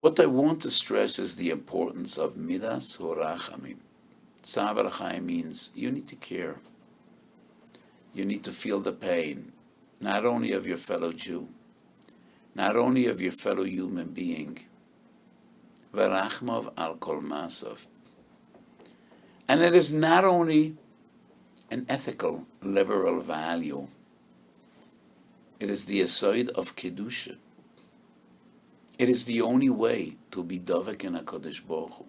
What I want to stress is the importance of midas horachamim. Tzav Elachai means you need to care. You need to feel the pain, not only of your fellow Jew, not only of your fellow human being, Verachmov al kol masav. And it is not only an ethical, liberal value, it is the aside of Kedusha. It is the only way to be Dovek in HaKadosh Baruch Hu.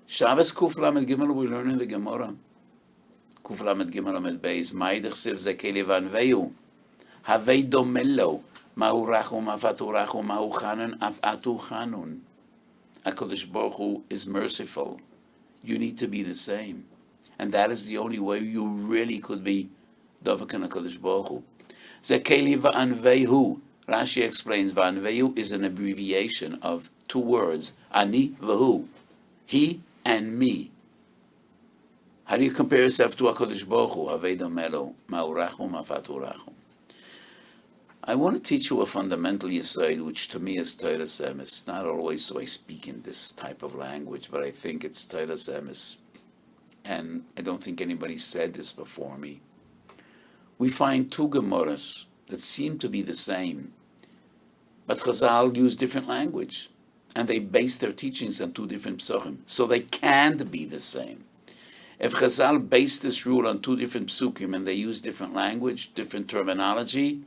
Shabbos Kuf Lamed Gimel, we learn in the Gemara. Kuf Lamed Gimel Lamed Beis, Ma'idach Siv Zekeli Van Veyu, Havei Domelo, Ma'u Rachum, Afatu Rachum, Ma'u Chanun, Afatu Chanun. HaKadosh Baruch Hu is merciful. You need to be the same. And that is the only way you really could be Dovek in HaKadosh Baruch Hu. Zekeli Van Veyu. Rashi explains, Vanveyu is an abbreviation of two words, Ani Vahu, he and me. How do you compare yourself to HaKadosh Baruch Hu? Havei Melo, Ma'urachum, Afaturachum. I want to teach you a fundamental yesod, which to me is Toras Emes. Not always so I speak in this type of language, but I think it's Toras Emes. And I don't think anybody said this before me. We find two Gemaras that seem to be the same, but Chazal use different language, and they base their teachings on two different psukim, so they can't be the same. If Chazal base this rule on two different psukim and they use different language, different terminology,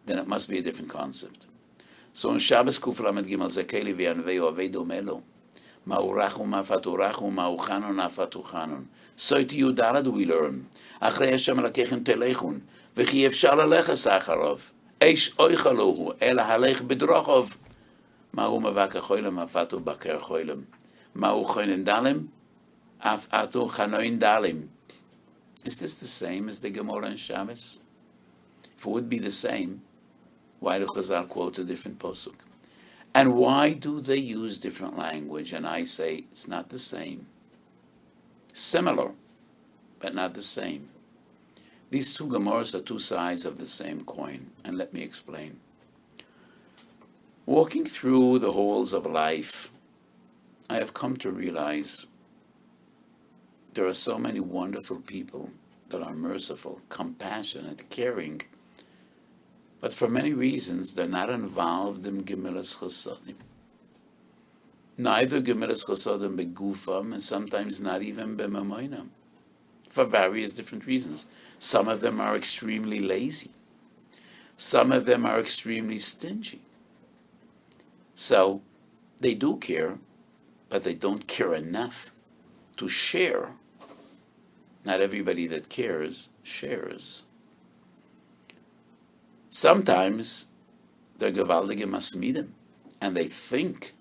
then it must be a different concept. So in Shabbos Kuf Lamed Gimel Zekeli V'Yanveu Avedo Melo, Ma'urachu Ma'faturachu Ma'uchanon Ma'fatu Chanon. So to you Dalad we learn, Achrei Hashem Elokechem Telechun, V'chi Efshar Leleches Acharov, Eish Oichaluhu, Ela Halech B'drochov, Ma'u Mavaka Choylem Ma'fatu Baker Choylem, Ma'u Choynen Dalim, Afatu Chanoin Dalim. Is this the same as the Gemara in Shabbos? If it would be the same, why do Chazal quote a different posuk? And why do they use different language? And I say it's not the same. Similar, but not the same. These two Gemaras are two sides of the same coin, and let me explain. Walking through the halls of life, I have come to realize there are so many wonderful people that are merciful, compassionate, caring, but for many reasons they're not involved in Gemilas Chasadim. Neither Gemilas Chasadim begufam, and sometimes not even b'mamoinam, for various different reasons. Some of them are extremely lazy. Some of them are extremely stingy. So they do care, but they don't care enough to share. Not everybody that cares shares. Sometimes they're gewaldige masmidim, and they think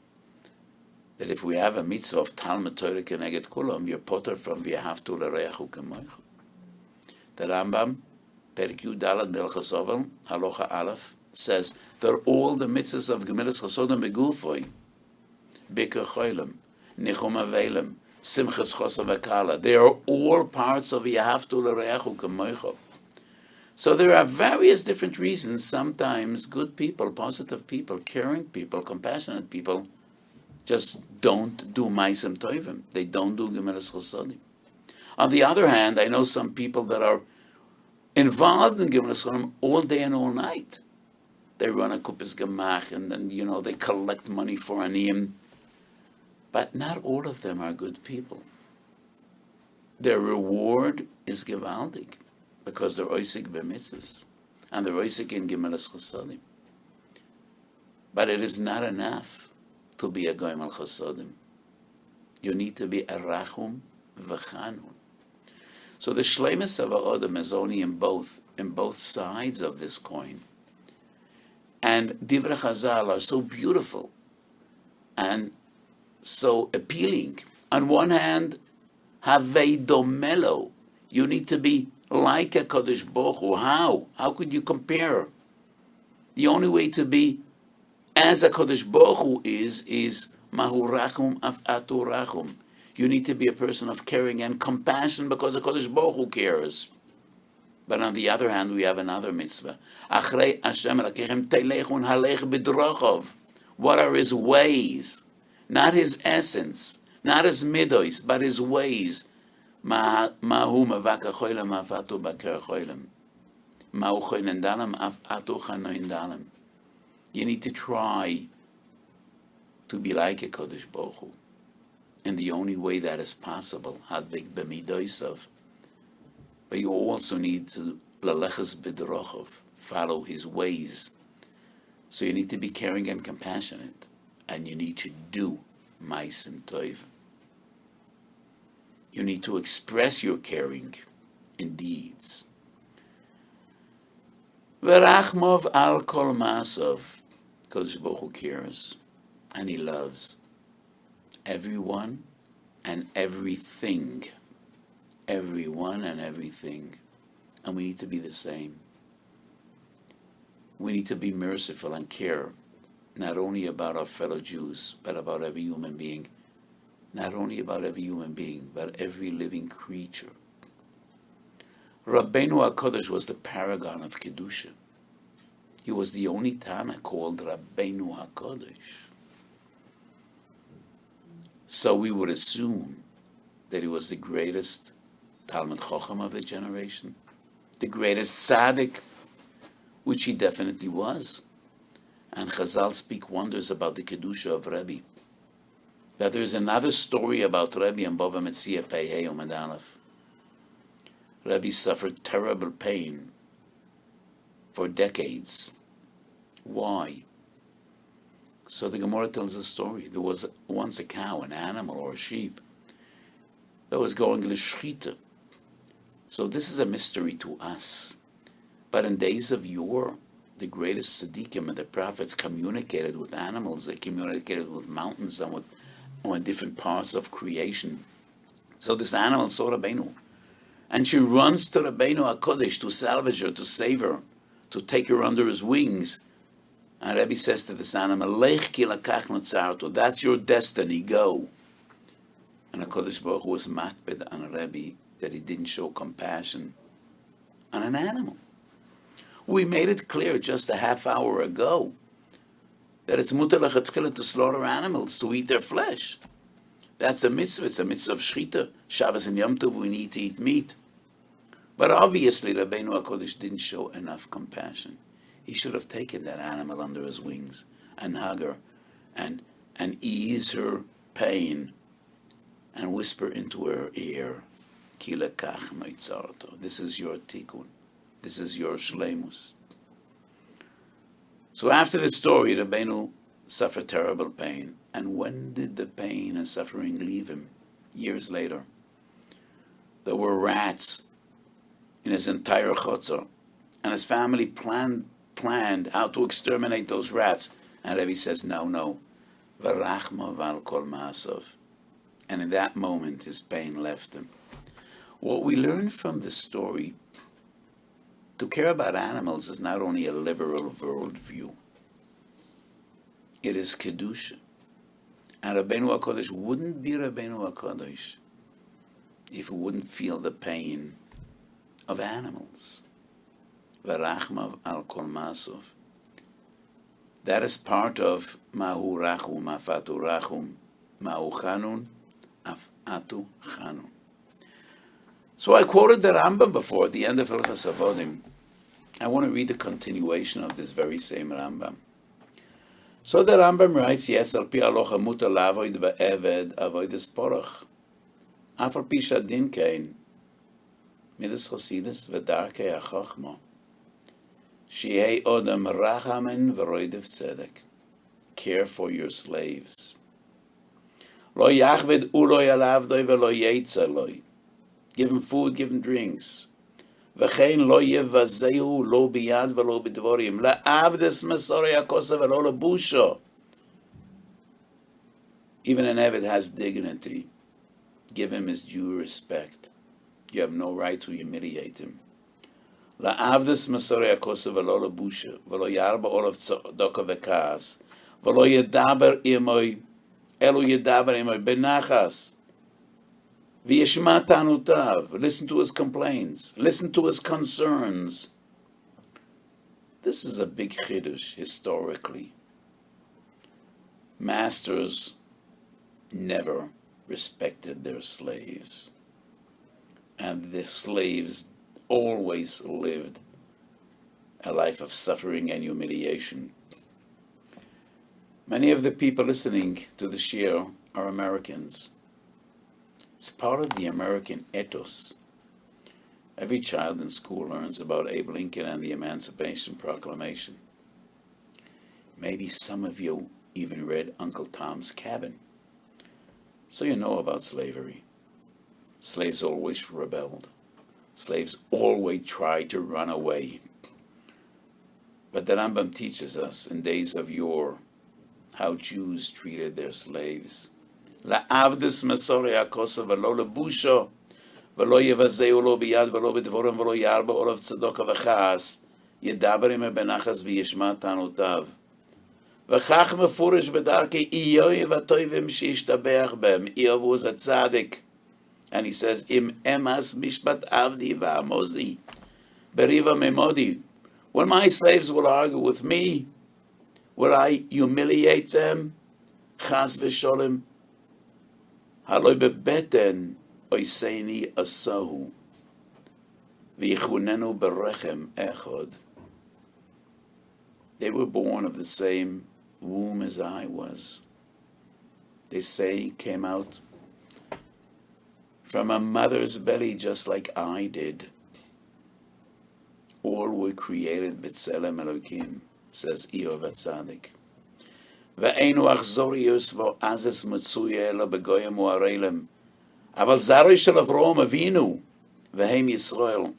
that if we have a mitzvah of Talmud Torah keneged kulam, you're potter from v'yahavtu l'reachu kamoicha. The Rambam, Perik Yud Dalad Melchas Ovel, Halacha Aleph, says they're all the mitzvahs of Gemilas Chasodim begufoi, Bikur Choylem, Nichum Avelem, Simchas Chosav Akala. They are all parts of v'yahavtu l'reachu kamoicha. So there are various different reasons. Sometimes good people, positive people, caring people, compassionate people just don't do Ma'asim Tovim. They don't do Gemilas Chasadim. On the other hand, I know some people that are involved in Gemilas Chasadim all day and all night. They run a Kuppis Gemach, and then, they collect money for Aniyim. But not all of them are good people. Their reward is gewaldig, because they're oisik b'mitzvahs, and they're oisik in Gemilas Chasadim. But it is not enough to be a goyim al chasadim. You need to be a rachum v'chanun. So the shleimus of ha'odam is only in both sides of this coin. And divrei Chazal are so beautiful and so appealing. On one hand, havei domelo, you need to be like a Kadosh Baruch Hu. How? How could you compare? The only way to be as a Kadosh Baruch Hu is mahu rachum afatu rachum. You need to be a person of caring and compassion because a Kadosh Baruch Hu cares. But on the other hand, we have another mitzvah. Achrei Hashem Elokechem telechun halech b'drachov. What are his ways? Not his essence, not his midos, but his ways. Mahu mavaka choilem afatu baker choilem. Mahu choilem dalem afatu chanoin dalem. You need to try to be like a Kodesh Baruch Hu. And the only way that is possible, hadbik b'midosav. But you also need to laleches b'derachov, follow his ways. So you need to be caring and compassionate, and you need to do ma'asim tov. You need to express your caring in deeds. V'rachmov al kol ma'asav. Kodesh Baruch Hu cares, and he loves everyone and everything. Everyone and everything. And we need to be the same. We need to be merciful and care, not only about our fellow Jews, but about every human being. Not only about every human being, but every living creature. Rabbeinu HaKadosh was the paragon of Kedusha. He was the only Tana called Rabbeinu HaKadosh. So we would assume that he was the greatest Talmid Chacham of the generation, the greatest tzaddik, which he definitely was. And Chazal speak wonders about the Kedusha of Rebbe. That there's another story about Rebbe and Bava Metzia Pei Omid Aleph. Rebbe suffered terrible pain for decades. Why? So the Gemara tells a story. There was once a cow, an animal, or a sheep that was going to l'shchita. So this is a mystery to us. But in days of yore, the greatest tzaddikim and the prophets communicated with animals. They communicated with mountains and with different parts of creation. So this animal saw Rabbeinu, and she runs to Rabbeinu HaKodesh to salvage her, to save her, to take her under his wings. And Rebbe says to this animal, Lech ki lakachnu tzarto, that's your destiny, go. And HaKadosh Baruch Hu was makbid on Rebbe that he didn't show compassion on an animal. We made it clear just a half hour ago that it's mutar lechatchila to slaughter animals, to eat their flesh. That's a mitzvah. It's a mitzvah of shchita. Shabbos and Yom Tov, we need to eat meat. But obviously, Rabbeinu HaKodesh didn't show enough compassion. He should have taken that animal under his wings and hug her and ease her pain and whisper into her ear, Ki lekach noitzarto. This is your tikkun. This is your shleimus. So after the story, Rabbeinu suffered terrible pain. And when did the pain and suffering leave him? Years later. There were rats in his entire chutzah, and his family planned how to exterminate those rats. And Rebbe says, no. V'rachma v'al kol ma'asav. And in that moment, his pain left him. What we learn from this story, to care about animals is not only a liberal worldview. It is Kedusha. And Rabbeinu HaKodesh wouldn't be Rabbeinu HaKodesh if he wouldn't feel the pain of animals. V'rachma al kol ma'asav. That is part of Mahu Rachum, Afatu Rachum, Mahu Chanun, Afatu Chanun. So I quoted the Rambam before at the end of Hilchos Avodim. I want to read the continuation of this very same Rambam. So the Rambam writes, Yes, al pi alocha mutar la'avoid ba'eved avodas porach. Af al pi shadin kein, midas chasidus v'darkei ha'chachma. Shehei odam rachamen v'roidev tzedek. Care for your slaves. Lo yachved uloi alavdoi v'lo yeitza loi. Give him food, give him drinks. V'chein lo yevazehu lo biyad v'lo b'dvorim. La'avdes mesorei hakosa v'lo lebusho. Even an Eved has dignity. Give him his due respect. You have no right to humiliate him. La'avdes mesorei hakosa v'lo lebusho. V'lo yarba olav tzedaka v'kaas. V'lo yedaber imoi. Elu yedaber imoi benachas. V'yeshma tanutav. Listen to his complaints. Listen to his concerns. This is a big chiddush historically. Masters never respected their slaves, and the slaves always lived a life of suffering and humiliation. Many of the people listening to the shiur are Americans. It's part of the American ethos. Every child in school learns about Abe Lincoln and the Emancipation Proclamation. Maybe some of you even read Uncle Tom's Cabin. So you know about slavery. Slaves always rebelled. Slaves always tried to run away. But the Rambam teaches us in days of yore how Jews treated their slaves. La'avdis mesore hakosa v'lo lebusho v'lo yevazeu lo biyad v'lo b'dvorim v'lo yarba olav tzedakah v'chas yedaber ime benachas v'yishma tanotav v'chach mefurish b'darkei Iyov ha'toivim sheishtabeach bem. Iyov was a tzaddik, and he says, Im emas mishpat avdi v'amozi beriva memodi. When my slaves will argue with me, will I humiliate them? Chas v'sholem haloi bebeten oiseini asahu v'yichunenu berechem echod. They were born of the same womb as I was. They say came out from a mother's belly just like I did. All were created b'tzelem Elokim, says Iyov HaTzadik. Ve'einu achzorius vo'azes mitzuye elo begoyim u'areilem. Aval zaroi shel Avraham Avinu, ve'hem Yisrael,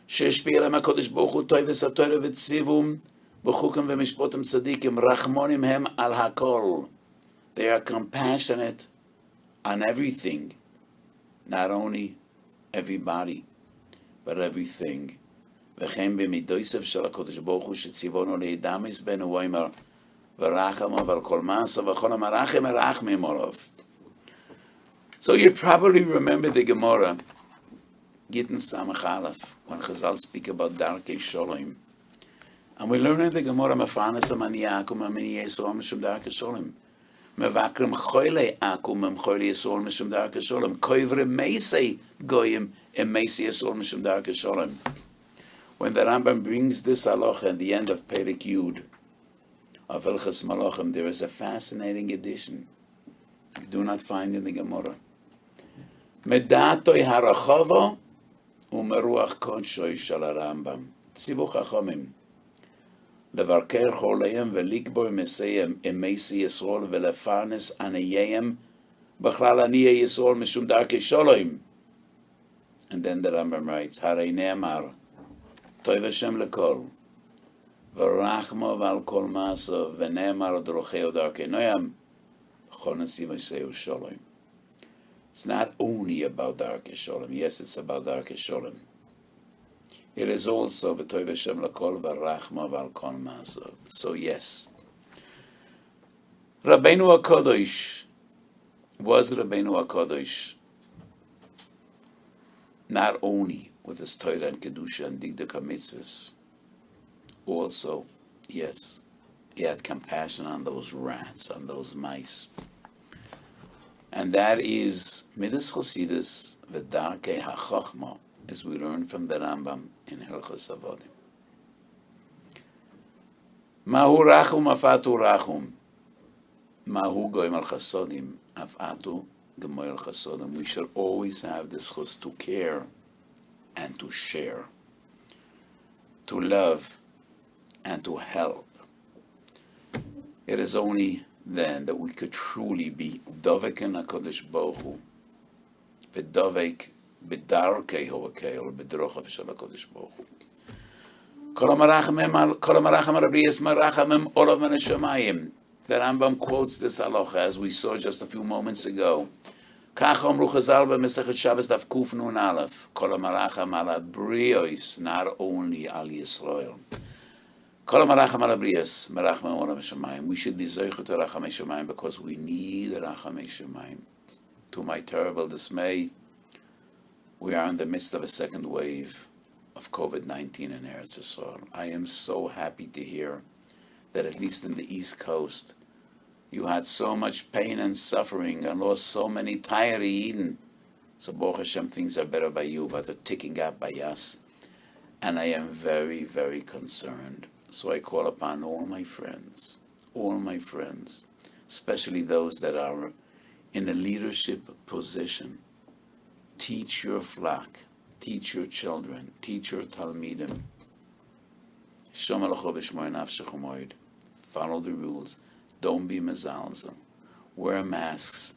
she'eshpi elem HaKadosh Baruch Hu toives ha'torah v'tzivum, b'chukim v'mishpotim tzadikim, rachmonim hem al hakol. They are compassionate on everything, not only everybody, but everything. וכן במידויסף של הקדוש ברוך הוא שציוונו להידמס בנו ואומר ורחם אבל כל מעשה וכל המרחם הרחמים עליו. So you probably remember the Gemara, Gittin Samach Aleph, when Chazal speak about Darkei Sholem. And we learn in the Gemara, Mefanes amani akum amani Yisrael mishum Darkei Sholem. Mevakrim choyle akum choyle Yisrael mishum Darkei Sholem. Koivre meisei goyim meisei Yisrael mishum Darkei Sholem. When the Rambam brings this halacha at the end of Perek Yud of Hilchos Malachim, there is a fascinating addition you do not find in the Gemara. Medatoi harachavo umeruach kodshoi shel Rambam. Tzivu chachamim levarker choleihem velikbor meseihem emeisi Yisrael velefarnes aniyeihem b'chlal aniyei Yisrael mishum darkei sholem. And then the Rambam writes, Harei ne'amar Toiv Hashem lekol, v'rachmo v'al kol masa, v'ne'emar d'rocheo darkei noyam, v'chol nesiv ha'iseu sholem. It's not only about Darkei Sholem. Yes, it's about Darkei Sholem. It is also v'toiv Hashem lekol, v'rachmo v'al kol masa. So yes, Rabbeinu HaKadosh was Rabbeinu HaKadosh not only with his Torah and Kedusha and Digduk HaMitzvahs. Also, yes, he had compassion on those rats, on those mice. And that is Midas Chosidus V'Darkei HaChochma, as we learn from the Rambam in Hilchos Avodim. Mahu Rachum Afatu Rachum, Mahu Goyim Al Chasodim Afatu Gemoy Al Chasodim. We should always have this chus to care and to share, to love and to help. It is only then that we could truly be dovek in HaKadosh Baruch Hu, v'dovek b'darkei ho'akel, b'drochav shel HaKadosh Baruch Hu. Kol ha'marachamim ha'rabrias marachamim olav min hashamayim. The Rambam quotes this halacha as we saw just a few moments ago. Kach omru Chazal b'Masechet Shabbos daf Kuf Nun Aleph. Kol ha'maracham al habrios, not only al Yisrael. Kol ha'maracham al habrios, maracham olav hashamayim. We should be zocheh to rachamei shamayim because we need rachamei shamayim. To my terrible dismay, we are in the midst of a second wave of COVID-19 in Eretz Yisrael. I am so happy to hear that at least in the East Coast, You had so much pain and suffering and lost so many tired Eden. So Baruch Hashem, things are better by you, but they're ticking up by us. And I am very, very concerned. So I call upon all my friends, especially those that are in a leadership position. Teach your flock, teach your children, teach your talmidim. Follow the rules. Don't be mezalzel. Wear masks.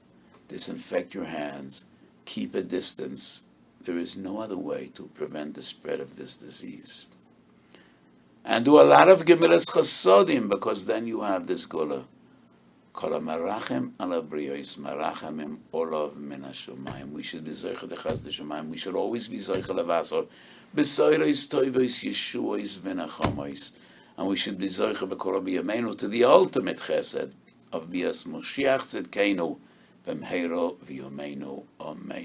Disinfect your hands. Keep a distance. There is no other way to prevent the spread of this disease. And do a lot of gemilas chasodim, because then you have this gula. Kol marachem ala briyos marachamim olav min hashamayim. We should be zoicha dechaz d'shamayim. We should always be zoicha levasor. B'soiros toivos yeshuos v'nachamois. And we should be zoicha b'kol b'yameinu to the ultimate chesed of bias Moshiach tzedkeinu v'mheiro v'yomeinu. Amen.